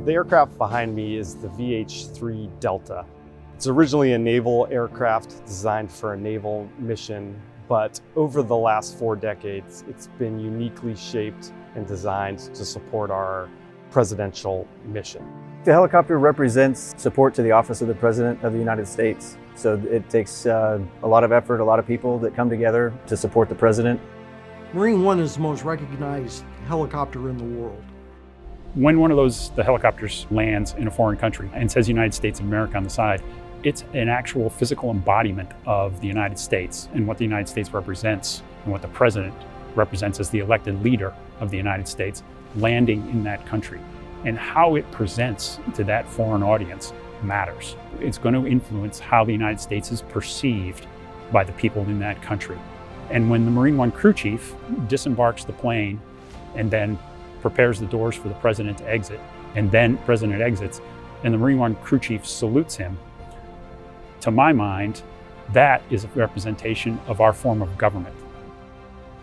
The aircraft behind me is the VH-3 Delta. It's originally a naval aircraft designed for a naval mission, but over the last 4 decades, it's been uniquely shaped and designed to support our presidential mission. The helicopter represents support to the Office of the President of the United States. So it takes a lot of effort, a lot of people that come together to support the President. Marine One is the most recognized helicopter in the world. When one of the helicopters lands in a foreign country and says United States of America on the side, it's an actual physical embodiment of the United States and what the United States represents and what the President represents as the elected leader of the United States landing in that country. And how it presents to that foreign audience matters. It's going to influence how the United States is perceived by the people in that country. And when the Marine One crew chief disembarks the plane and then prepares the doors for the President to exit, and then the President exits, and the Marine One crew chief salutes him, to my mind, that is a representation of our form of government.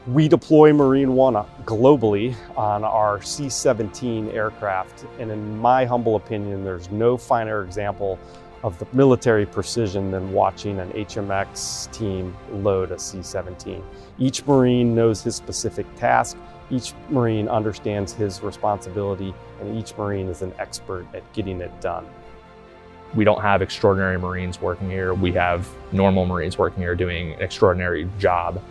We deploy Marine One globally on our C-17 aircraft, and in my humble opinion, there's no finer example of the military precision than watching an HMX team load a C-17. Each Marine knows his specific task, each Marine understands his responsibility, and each Marine is an expert at getting it done. We don't have extraordinary Marines working here. We have normal Marines working here doing an extraordinary job.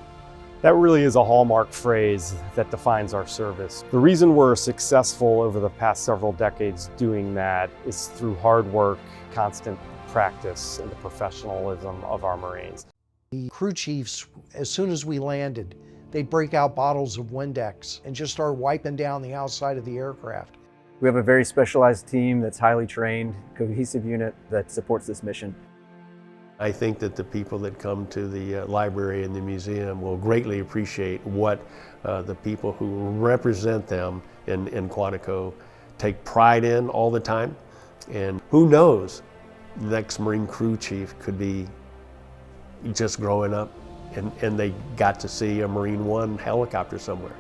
That really is a hallmark phrase that defines our service. The reason we're successful over the past several decades doing that is through hard work, constant practice, and the professionalism of our Marines. The crew chiefs, as soon as we landed, they'd break out bottles of Windex and just start wiping down the outside of the aircraft. We have a very specialized team that's highly trained, cohesive unit that supports this mission. I think that the people that come to the library and the museum will greatly appreciate what the people who represent them in Quantico take pride in all the time. And who knows, the next Marine crew chief could be just growing up and they got to see a Marine One helicopter somewhere.